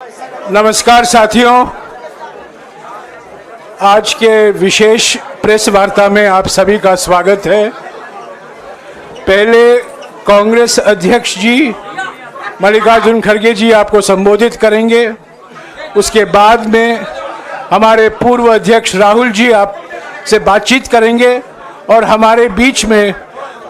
नमस्कार साथियों, आज के विशेष प्रेस वार्ता में आप सभी का स्वागत है। पहले कांग्रेस अध्यक्ष जी मल्लिकार्जुन खड़गे जी आपको संबोधित करेंगे। उसके बाद में हमारे पूर्व अध्यक्ष राहुल जी आपसे बातचीत करेंगे और हमारे बीच में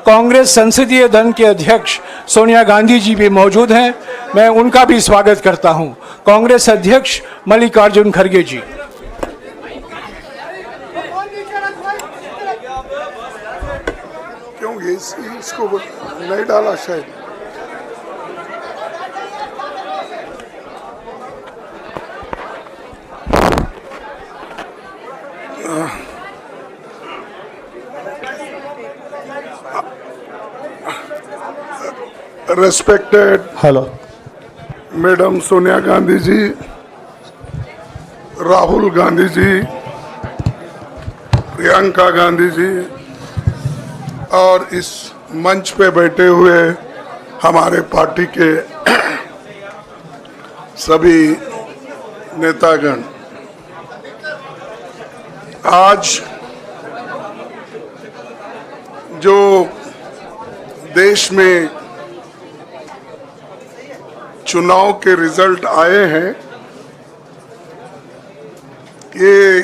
कांग्रेस संसदीय दल के अध्यक्ष सोनिया गांधी जी भी मौजूद हैं। मैं उनका भी स्वागत करता हूं। कांग्रेस अध्यक्ष मल्लिकार्जुन खड़गे जी। क्यों इसको नहीं डाला शायद। Respected hello madam Sonia Gandhi ji, Rahul Gandhi ji, Priyanka Gandhi ji और इस मंच पे बैठे हुए हमारे पार्टी के सभी नेतागण, आज जो देश में चुनाव के रिजल्ट आए हैं, ये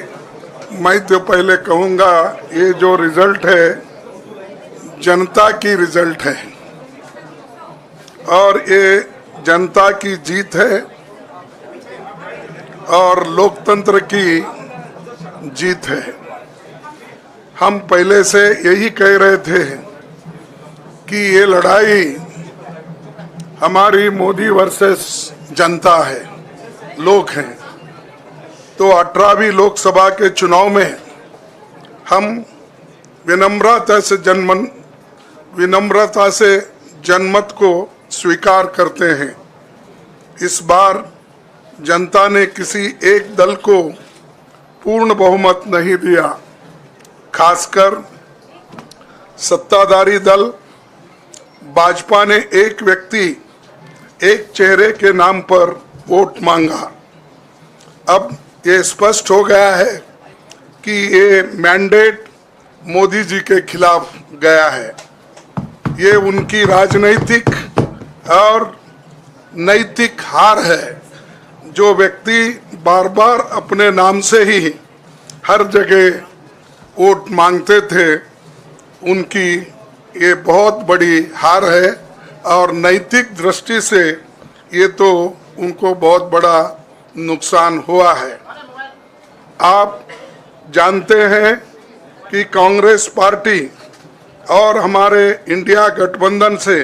मैं तो पहले कहूंगा, ये जो रिजल्ट है जनता की रिजल्ट है और ये जनता की जीत है और लोकतंत्र की जीत है। हम पहले से यही कह रहे थे कि ये लड़ाई हमारी मोदी वर्सेस जनता है, लोग हैं। तो 18वीं लोकसभा के चुनाव में हम विनम्रता से जनमत को स्वीकार करते हैं। इस बार जनता ने किसी एक दल को पूर्ण बहुमत नहीं दिया, खासकर सत्ताधारी दल भाजपा ने एक व्यक्ति एक चेहरे के नाम पर वोट मांगा। अब ये स्पष्ट हो गया है कि ये मैंडेट मोदी जी के खिलाफ गया है। ये उनकी राजनीतिक और नैतिक हार है। जो व्यक्ति बार बार अपने नाम से ही हर जगह वोट मांगते थे, उनकी ये बहुत बड़ी हार है और नैतिक दृष्टि से ये तो उनको बहुत बड़ा नुकसान हुआ है। आप जानते हैं कि कांग्रेस पार्टी और हमारे इंडिया गठबंधन से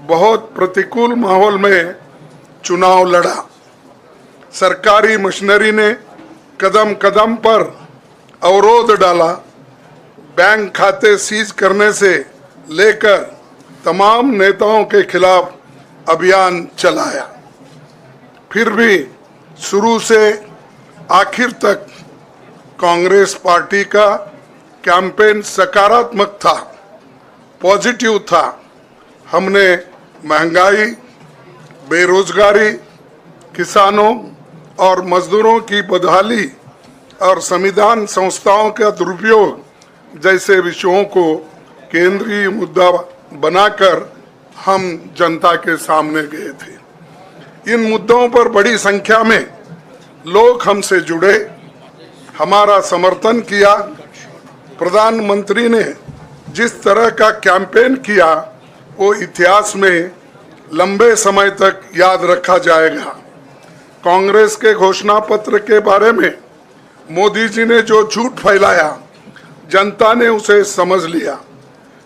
बहुत प्रतिकूल माहौल में चुनाव लड़ा। सरकारी मशीनरी ने कदम कदम पर अवरोध डाला। बैंक खाते सीज करने से लेकर तमाम नेताओं के खिलाफ अभियान चलाया। फिर भी शुरू से आखिर तक कांग्रेस पार्टी का कैंपेन सकारात्मक था, पॉजिटिव था। हमने महंगाई, बेरोजगारी, किसानों और मजदूरों की बदहाली और संविधान संस्थाओं का दुरुपयोग जैसे विषयों को केंद्रीय मुद्दा बनाकर हम जनता के सामने गए थे। इन मुद्दों पर बड़ी संख्या में लोग हमसे जुड़े, हमारा समर्थन किया। प्रधानमंत्री ने जिस तरह का कैंपेन किया वो इतिहास में लंबे समय तक याद रखा जाएगा। कांग्रेस के घोषणा पत्र के बारे में मोदी जी ने जो झूठ फैलाया, जनता ने उसे समझ लिया।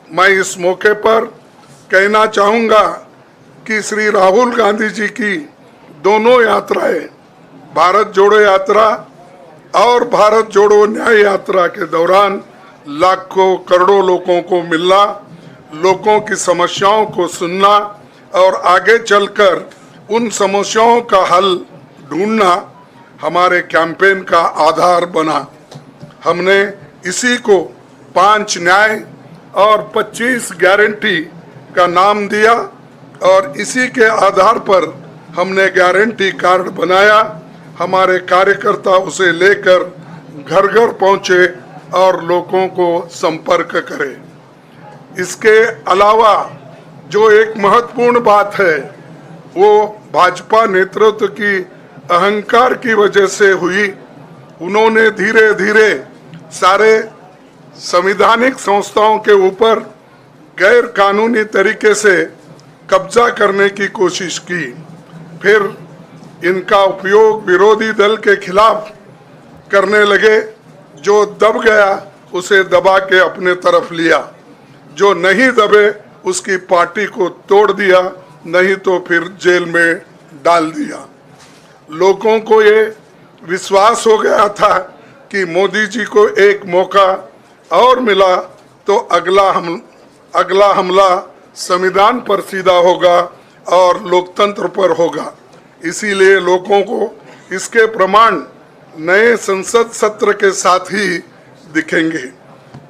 मैं इस मौके पर कहना चाहूँगा कि श्री राहुल गांधी जी की दोनों यात्राएं, भारत जोड़ो यात्रा और भारत जोड़ो न्याय यात्रा के दौरान लाखों करोड़ों लोगों को मिलना, लोगों की समस्याओं को सुनना और आगे चलकर उन समस्याओं का हल ढूंढना हमारे कैंपेन का आधार बना। हमने इसी को 5 न्याय और 25 गारंटी का नाम दिया और इसी के आधार पर हमने गारंटी कार्ड बनाया, हमारे कार्यकर्ता उसे लेकर घर घर पहुंचे और लोगों को संपर्क करें। इसके अलावा जो एक महत्वपूर्ण बात है वो भाजपा नेतृत्व की अहंकार की वजह से हुई। उन्होंने धीरे धीरे सारे संवैधानिक संस्थाओं के ऊपर गैर कानूनी तरीके से कब्जा करने की कोशिश की। फिर इनका उपयोग विरोधी दल के खिलाफ करने लगे। जो दब गया उसे दबा के अपने तरफ लिया, जो नहीं दबे उसकी पार्टी को तोड़ दिया, नहीं तो फिर जेल में डाल दिया। लोगों को ये विश्वास हो गया था कि मोदी जी को एक मौका और मिला तो अगला हमला संविधान पर सीधा होगा और लोकतंत्र पर होगा। इसीलिए लोगों को इसके प्रमाण नए संसद सत्र के साथ ही दिखेंगे।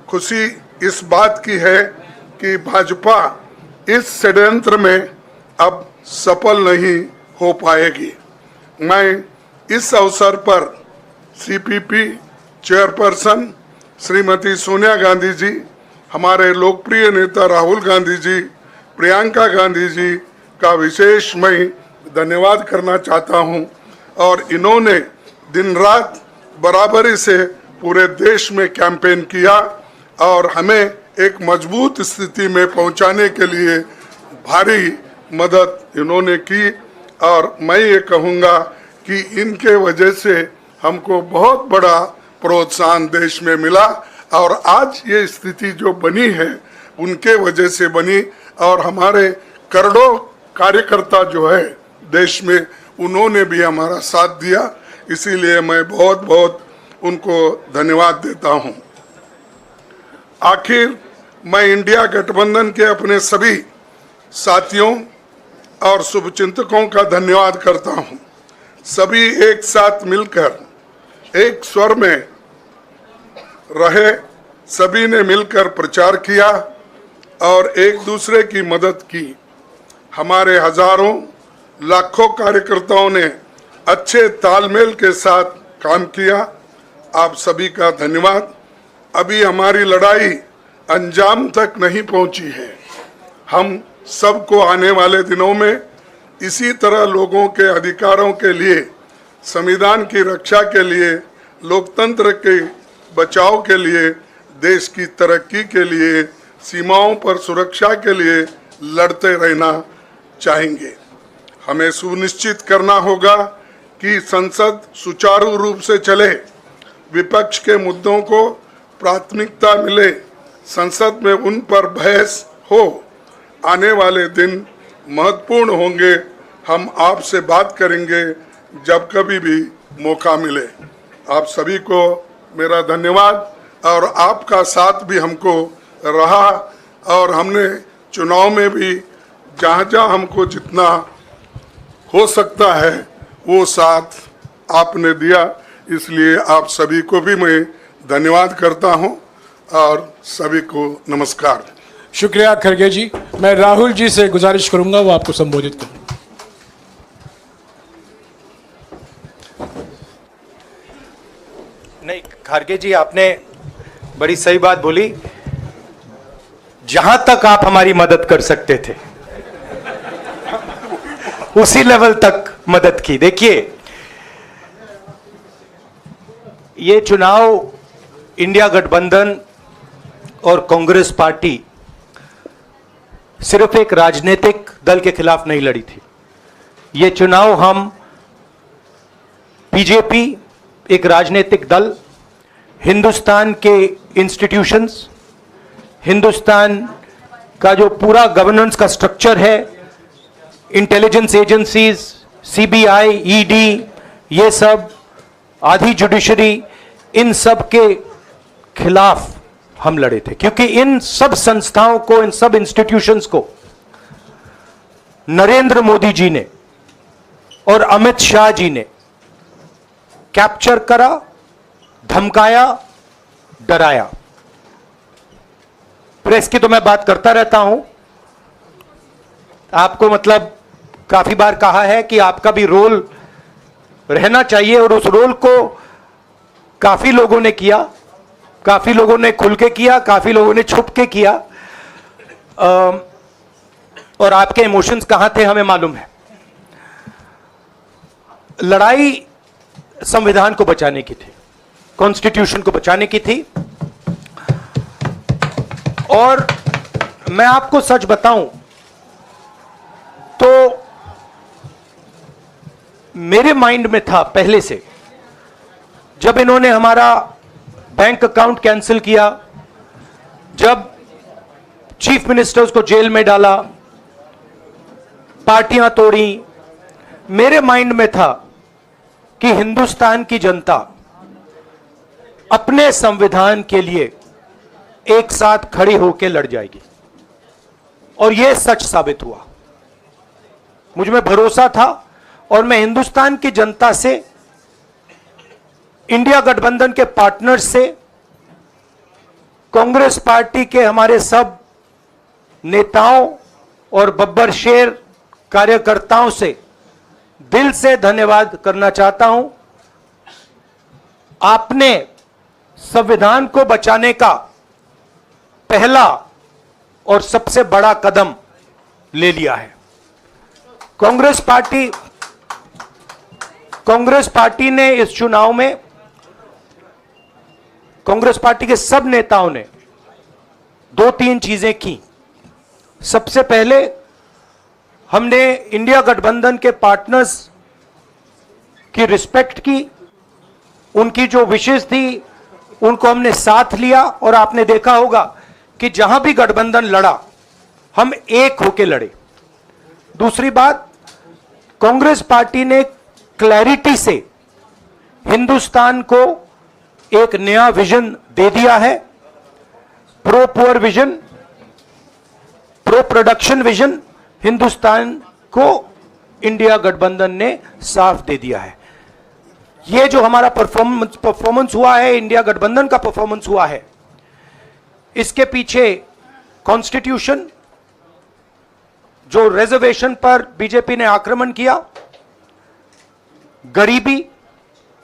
खुशी इस बात की है कि भाजपा इस षड्यंत्र में अब सफल नहीं हो पाएगी। मैं इस अवसर पर सीपीपी चेयरपर्सन श्रीमती सोनिया गांधी जी, हमारे लोकप्रिय नेता राहुल गांधी जी, प्रियंका गांधी जी का विशेष मैं धन्यवाद करना चाहता हूं। और इन्होंने दिन रात बराबरी से पूरे देश में कैंपेन किया और हमें एक मजबूत स्थिति में पहुंचाने के लिए भारी मदद इन्होंने की। और मैं ये कहूँगा कि इनके वजह से हमको बहुत बड़ा प्रोत्साहन देश में मिला और आज ये स्थिति जो बनी है उनके वजह से बनी। और हमारे करोड़ों कार्यकर्ता जो है देश में, उन्होंने भी हमारा साथ दिया। इसीलिए मैं बहुत बहुत उनको धन्यवाद देता हूं। आखिर मैं इंडिया गठबंधन के अपने सभी साथियों और शुभचिंतकों का धन्यवाद करता हूं। सभी एक साथ मिलकर एक स्वर में रहे, सभी ने मिलकर प्रचार किया और एक दूसरे की मदद की। हमारे हजारों लाखों कार्यकर्ताओं ने अच्छे तालमेल के साथ काम किया। आप सभी का धन्यवाद। अभी हमारी लड़ाई अंजाम तक नहीं पहुंची है। हम सबको आने वाले दिनों में इसी तरह लोगों के अधिकारों के लिए, संविधान की रक्षा के लिए, लोकतंत्र के बचाव के लिए, देश की तरक्की के लिए, सीमाओं पर सुरक्षा के लिए लड़ते रहना चाहेंगे। हमें सुनिश्चित करना होगा कि संसद सुचारू रूप से चले, विपक्ष के मुद्दों को प्राथमिकता मिले, संसद में उन पर बहस हो। आने वाले दिन महत्वपूर्ण होंगे। हम आपसे बात करेंगे जब कभी भी मौका मिले। आप सभी को मेरा धन्यवाद। और आपका साथ भी हमको रहा और हमने चुनाव में भी जहाँ जहाँ हमको जितना हो सकता है वो साथ आपने दिया। इसलिए आप सभी को भी मैं धन्यवाद करता हूं और सभी को नमस्कार। शुक्रिया खड़गे जी। मैं राहुल जी से गुजारिश करूंगा वो आपको संबोधित करें। नहीं, खड़गे जी आपने बड़ी सही बात बोली। जहां तक आप हमारी मदद कर सकते थे उसी लेवल तक मदद की। देखिए, ये चुनाव इंडिया गठबंधन और कांग्रेस पार्टी सिर्फ एक राजनीतिक दल के खिलाफ नहीं लड़ी थी। ये चुनाव हम बीजेपी, एक राजनीतिक दल, हिंदुस्तान के इंस्टीट्यूशंस, हिंदुस्तान का जो पूरा गवर्नेंस का स्ट्रक्चर है, इंटेलिजेंस एजेंसीज, सीबीआई, ईडी, ये सब, आधी जुडिशरी, इन सब के खिलाफ हम लड़े थे। क्योंकि इन सब संस्थाओं को, इन सब इंस्टीट्यूशंस को नरेंद्र मोदी जी ने और अमित शाह जी ने कैप्चर करा, धमकाया, डराया। प्रेस की तो मैं बात करता रहता हूं, आपको मतलब काफी बार कहा है कि आपका भी रोल रहना चाहिए, और उस रोल को काफी लोगों ने किया, काफी लोगों ने खुल के किया, काफी लोगों ने छुप के किया, और आपके इमोशंस कहां थे हमें मालूम है। लड़ाई संविधान को बचाने की थी, कॉन्स्टिट्यूशन को बचाने की थी। और मैं आपको सच बताऊं तो मेरे माइंड में था पहले से, जब इन्होंने हमारा बैंक अकाउंट कैंसिल किया, जब चीफ मिनिस्टर्स को जेल में डाला, पार्टियां तोड़ी, मेरे माइंड में था कि हिंदुस्तान की जनता अपने संविधान के लिए एक साथ खड़ी होकर लड़ जाएगी, और यह सच साबित हुआ। मुझ में भरोसा था, और मैं हिंदुस्तान की जनता से, इंडिया गठबंधन के पार्टनर्स से, कांग्रेस पार्टी के हमारे सब नेताओं और बब्बर शेर कार्यकर्ताओं से दिल से धन्यवाद करना चाहता हूं। आपने संविधान को बचाने का पहला और सबसे बड़ा कदम ले लिया है। कांग्रेस पार्टी ने इस चुनाव में, कांग्रेस पार्टी के सब नेताओं ने 2-3 चीजें की। सबसे पहले हमने इंडिया गठबंधन के पार्टनर्स की रिस्पेक्ट की, उनकी जो विशेष थी उनको हमने साथ लिया, और आपने देखा होगा कि जहां भी गठबंधन लड़ा हम एक होकर लड़े। दूसरी बात, कांग्रेस पार्टी ने क्लैरिटी से हिंदुस्तान को एक नया विजन दे दिया है, pro poor vision, pro production vision Hindustan को इंडिया गठबंधन ने साफ दे दिया है। यह जो हमारा परफॉर्मेंस हुआ है, इंडिया गठबंधन का परफॉर्मेंस हुआ है, इसके पीछे कॉन्स्टिट्यूशन, जो रिजर्वेशन पर बीजेपी ने आक्रमण किया, गरीबी,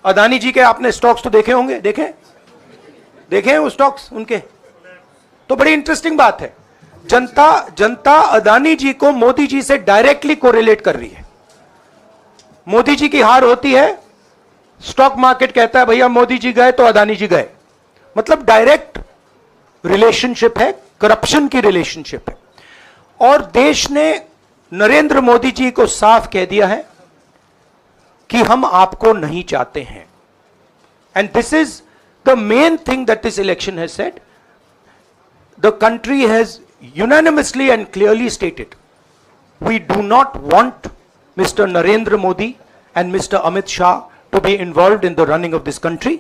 अदानी जी के आपने स्टॉक्स तो देखे होंगे, देखे हैं वो स्टॉक्स उनके, तो बड़ी इंटरेस्टिंग बात है। जनता अदानी जी को मोदी जी से डायरेक्टली कोरिलेट कर रही है। मोदी जी की हार होती है, स्टॉक मार्केट कहता है भैया मोदी जी गए तो अदानी जी गए, मतलब डायरेक्ट रिलेशनशिप है, करप्शन की रिलेशनशिप है। और देश ने नरेंद्र मोदी जी को साफ कह दिया है कि हम आपको नहीं चाहते हैं। And this is the main thing that this election has said. The country has unanimously and clearly stated, we do not want Mr. Narendra Modi and Mr. Amit Shah to be involved in the running of this country.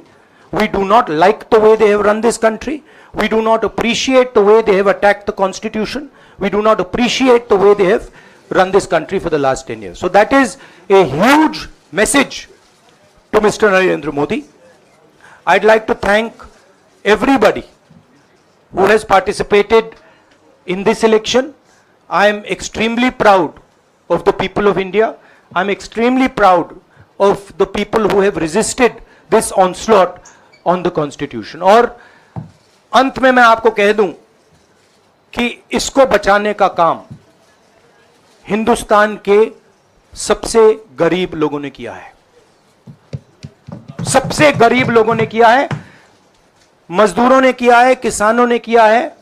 We do not like the way they have run this country. We do not appreciate the way they have attacked the constitution. We do not appreciate the way they have run this country for the last 10 years. So that is a huge message to Mr. Narendra Modi. I'd like to thank everybody who has participated in this election. I am extremely proud of the people of India. I am extremely proud of the people who have resisted this onslaught on the constitution. और अंत में मैं आपको कह दूं कि इसको बचाने का काम हिंदुस्तान के सबसे गरीब लोगों ने किया है, सबसे गरीब लोगों ने किया है, मजदूरों ने किया है, किसानों ने किया है,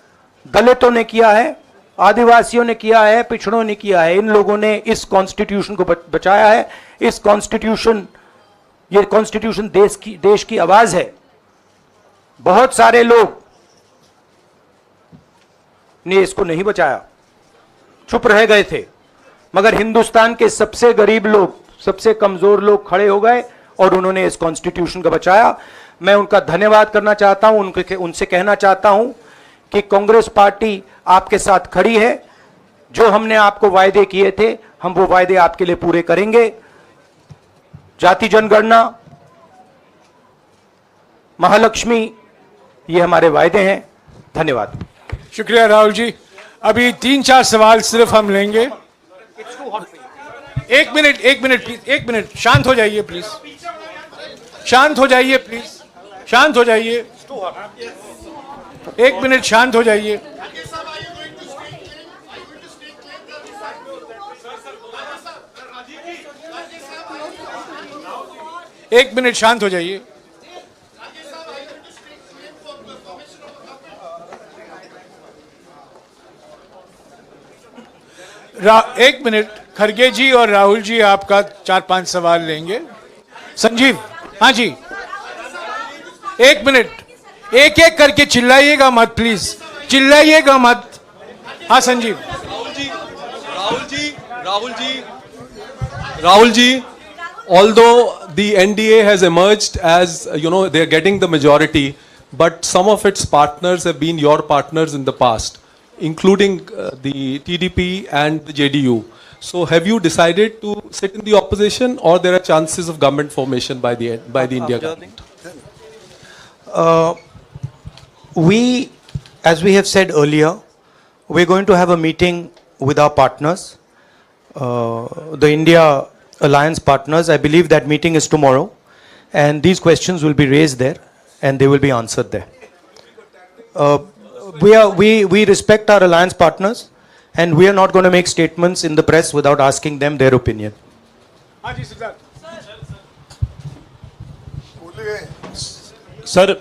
दलितों ने किया है, आदिवासियों ने किया है, पिछड़ों ने किया है। इन लोगों ने इस कॉन्स्टिट्यूशन को बचाया है। इस कॉन्स्टिट्यूशन, ये कॉन्स्टिट्यूशन देश की आवाज है। बहुत सारे लोग ने इसको नहीं बचाया, चुप रह गए थे, मगर हिंदुस्तान के सबसे गरीब लोग, सबसे कमजोर लोग खड़े हो गए और उन्होंने इस कॉन्स्टिट्यूशन को बचाया। मैं उनका धन्यवाद करना चाहता हूं, उनसे कहना चाहता हूं कि कांग्रेस पार्टी आपके साथ खड़ी है। जो हमने आपको वायदे किए थे, हम वो वायदे आपके लिए पूरे करेंगे। जाति जनगणना, महालक्ष्मी, ये हमारे वायदे हैं। धन्यवाद। शुक्रिया राहुल जी। अभी 3-4 सवाल सिर्फ हम लेंगे। एक मिनट प्लीज, एक मिनट, शांत हो जाइए प्लीज, शांत हो जाइए प्लीज, शांत हो जाइए, एक मिनट शांत हो जाइए। एक मिनट शांत हो जाइए। एक मिनट, खड़गे जी और राहुल जी आपका 4-5 सवाल लेंगे। संजीव, हाँ जी, एक मिनट, एक एक करके चिल्लाइएगा मत प्लीज, चिल्लाइएगा मत। हाँ Sanjeev. Rahul ji, although the NDA has emerged as, they are getting the majority, but some of its partners have been your partners in the past, including the TDP and the JDU. So have you decided to sit in the opposition, or there are chances of government formation by the India government? We, as we have said earlier, we're going to have a meeting with our partners, the India Alliance partners. I believe that meeting is tomorrow, and these questions will be raised there, and they will be answered there. We respect our alliance partners, and we are not going to make statements in the press without asking them their opinion. Sir,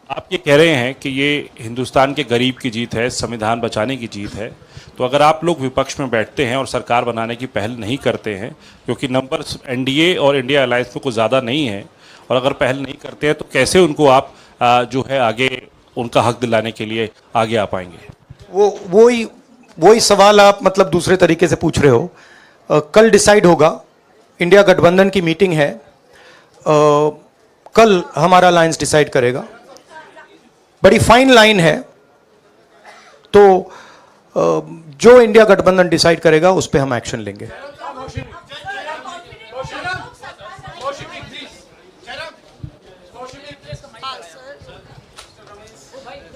आप ये कह रहे हैं कि ये हिंदुस्तान के गरीब की जीत है, संविधान बचाने की जीत है, तो अगर आप लोग विपक्ष में बैठते हैं और सरकार बनाने की पहल नहीं करते हैं, क्योंकि नंबर एनडीए और इंडिया अलायंस में कुछ ज़्यादा नहीं है, और अगर पहल नहीं करते हैं तो कैसे उनको आप जो है आगे उनका हक दिलाने के लिए आगे आ पाएंगे? वही सवाल आप मतलब दूसरे तरीके से पूछ रहे हो। कल डिसाइड होगा, इंडिया गठबंधन की मीटिंग है, कल हमारा अलायंस डिसाइड करेगा। बड़ी फाइन लाइन है, तो जो इंडिया गठबंधन डिसाइड करेगा उस पर हम एक्शन लेंगे।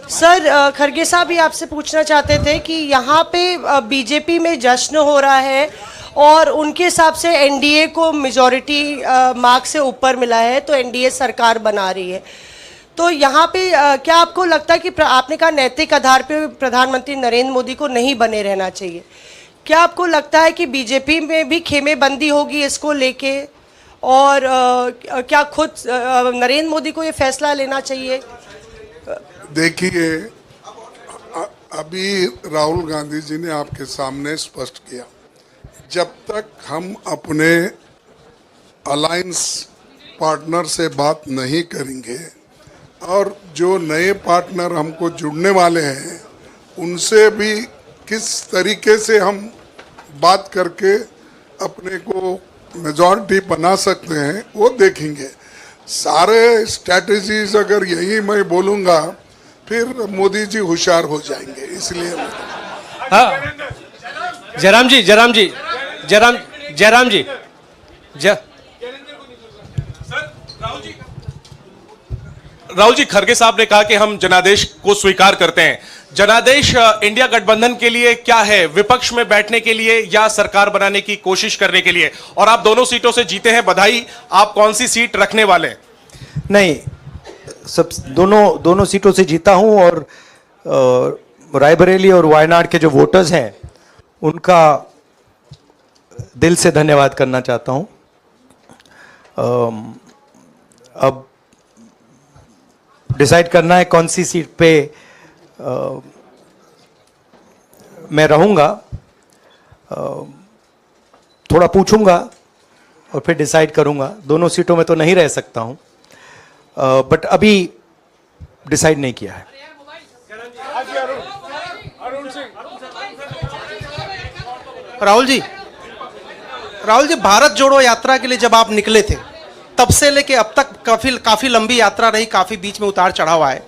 सर, खड़गे साहब भी आपसे पूछना चाहते थे कि यहाँ पे बीजेपी में जश्न हो रहा है और उनके हिसाब से एनडीए को मेजॉरिटी मार्क से ऊपर मिला है, तो एनडीए सरकार बना रही है। तो यहाँ पे क्या आपको लगता है कि आपने कहा नैतिक आधार पे प्रधानमंत्री नरेंद्र मोदी को नहीं बने रहना चाहिए, क्या आपको लगता है कि बीजेपी में भी खेमेबंदी होगी इसको लेके, और क्या खुद नरेंद्र मोदी को ये फैसला लेना चाहिए? देखिए, अभी राहुल गांधी जी ने आपके सामने स्पष्ट किया, जब तक हम अपने अलायंस पार्टनर से बात नहीं करेंगे और जो नए पार्टनर हमको जुड़ने वाले हैं उनसे भी किस तरीके से हम बात करके अपने को मेजॉरिटी बना सकते हैं वो देखेंगे। सारे स्ट्रैटेजीज अगर यही मैं बोलूँगा फिर मोदी जी होशियार हो जाएंगे, इसलिए हाँ, जयराम जी राहुल जी, खड़गे साहब ने कहा कि हम जनादेश को स्वीकार करते हैं। जनादेश इंडिया गठबंधन के लिए क्या है, विपक्ष में बैठने के लिए या सरकार बनाने की कोशिश करने के लिए? और आप दोनों सीटों से जीते हैं, बधाई। आप कौन सी सीट रखने वाले हैं? नहीं, सब दोनों सीटों से जीता हूं, और रायबरेली और वायनाड के जो वोटर्स हैं उनका दिल से धन्यवाद करना चाहता हूं। अब डिसाइड करना है कौन सी सीट पे मैं रहूंगा, थोड़ा पूछूंगा और फिर डिसाइड करूंगा। दोनों सीटों में तो नहीं रह सकता हूं, बट अभी डिसाइड नहीं किया है। राहुल जी, भारत जोड़ो यात्रा के लिए जब आप निकले थे तब से लेके अब तक काफी लंबी यात्रा रही, काफी बीच में उतार चढ़ाव आए।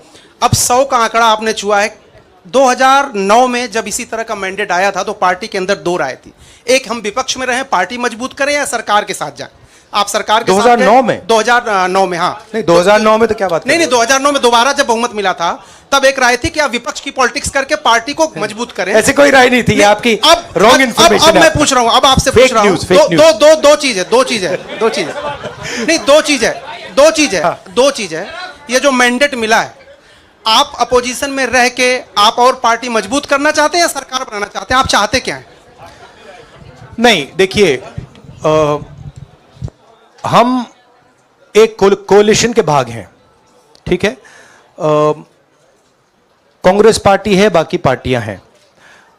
अब 100 का आंकड़ा आपने छुआ है। 2009 में जब इसी तरह का मैंडेट आया था तो पार्टी के अंदर दो राय थी, एक हम विपक्ष में रहें, पार्टी मजबूत करें, या सरकार के साथ जाएं। आप सरकार के 2009 में? 2009 में, हाँ। नहीं 2009 में तो क्या बात नहीं नहीं, 2009 में दोबारा जब बहुमत मिला था तब एक राय थी कि आप विपक्ष की पॉलिटिक्स करके पार्टी को मजबूत करें। ऐसी कोई राय नहीं थी, ये आपकी रॉन्ग इन्फॉर्मेशन अब मैं पूछ रहा हूं, अब आपसे पूछ रहा हूं, दो चीज है नहीं, दो चीज है। ये जो मैंडेट मिला है, आप अपोजिशन में रह के आप और पार्टी मजबूत करना चाहते हैं या सरकार बनाना चाहते हैं? आप चाहते क्या हैं? नहीं, देखिए, हम एक कोलिशन के भाग हैं, ठीक है। कांग्रेस पार्टी है, बाकी पार्टियां हैं,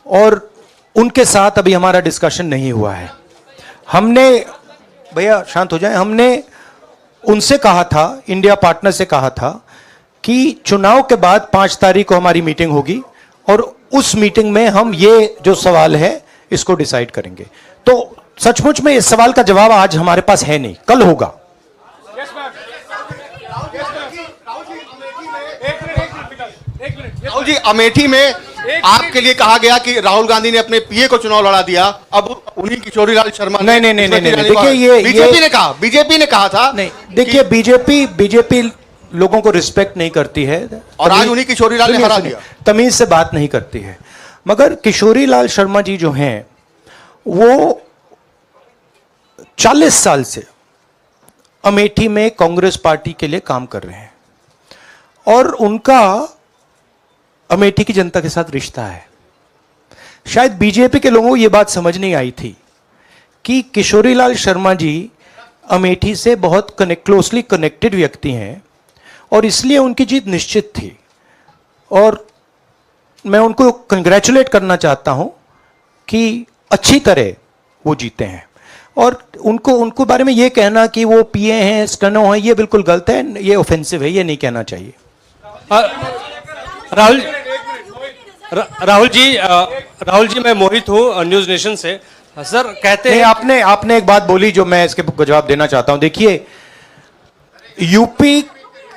और उनके साथ अभी हमारा डिस्कशन नहीं हुआ है। हमने, भैया शांत हो जाए, हमने उनसे कहा था, इंडिया पार्टनर से कहा था कि चुनाव के बाद 5 तारीख को हमारी मीटिंग होगी और उस मीटिंग में हम ये जो सवाल है इसको डिसाइड करेंगे। तो सचमुच में इस सवाल का जवाब आज हमारे पास है नहीं, कल होगा। राहुल जी, अमेठी में आपके लिए कहा गया कि राहुल गांधी ने अपने पीए को चुनाव लड़ा दिया, अब उन्हीं किशोरीलाल शर्मा नहीं, देखिए, ये बीजेपी ने कहा था। नहीं, देखिए, बीजेपी लोगों को रिस्पेक्ट नहीं करती है, और आज उन्हीं किशोरीलाल ने हरा दिया। तमीज से बात नहीं करती है। मगर किशोरीलाल शर्मा जी जो हैं, वो 40 साल से अमेठी में कांग्रेस पार्टी के लिए काम कर रहे हैं और उनका अमेठी की जनता के साथ रिश्ता है। शायद बीजेपी के लोगों को यह बात समझ नहीं आई थी कि किशोरीलाल शर्मा जी अमेठी से बहुत क्लोजली कनेक्टेड व्यक्ति हैं और इसलिए उनकी जीत निश्चित थी। और मैं उनको कंग्रेचुलेट करना चाहता हूं कि अच्छी तरह वो जीते हैं। और उनको बारे में ये कहना कि वो पीए हैं, स्टनो हैं, ये बिल्कुल गलत है, ये ऑफेंसिव है, ये नहीं कहना चाहिए। राहुल जी, मैं मोहित हूँ न्यूज नेशन से। सर कहते हैं, आपने एक बात बोली जो मैं इसके जवाब देना चाहता हूं। देखिए,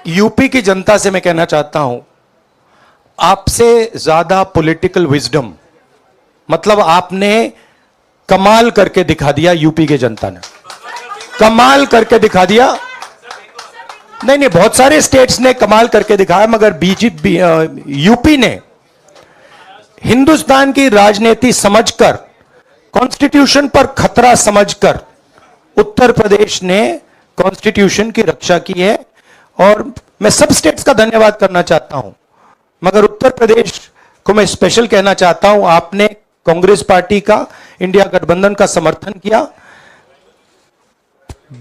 यूपी की जनता से मैं कहना चाहता हूं, आपसे ज्यादा पॉलिटिकल विजडम, मतलब आपने कमाल करके दिखा दिया। यूपी की जनता ने कमाल करके दिखा दिया। नहीं, बहुत सारे स्टेट्स ने कमाल करके दिखाया, मगर बीजेपी यूपी ने हिंदुस्तान की राजनीति समझकर, कॉन्स्टिट्यूशन पर खतरा समझकर उत्तर प्रदेश ने कॉन्स्टिट्यूशन की रक्षा की है। और मैं सब स्टेट्स का धन्यवाद करना चाहता हूं, मगर उत्तर प्रदेश को मैं स्पेशल कहना चाहता हूं, आपने कांग्रेस पार्टी का, इंडिया गठबंधन का समर्थन किया।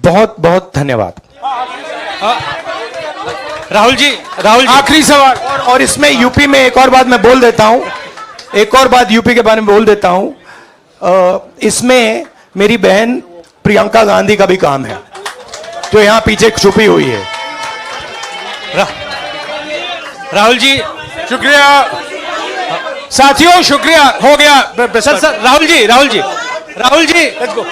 बहुत बहुत धन्यवाद। राहुल जी, आखिरी सवाल, और इसमें यूपी में एक और बात मैं बोल देता हूं, एक और बात यूपी के बारे में बोल देता हूं। इसमें मेरी बहन प्रियंका गांधी का भी काम है, जो यहां पीछे छुपी हुई है। राहुल जी, शुक्रिया साथियों, शुक्रिया, हो गया। Sir Rahul ji, let's go.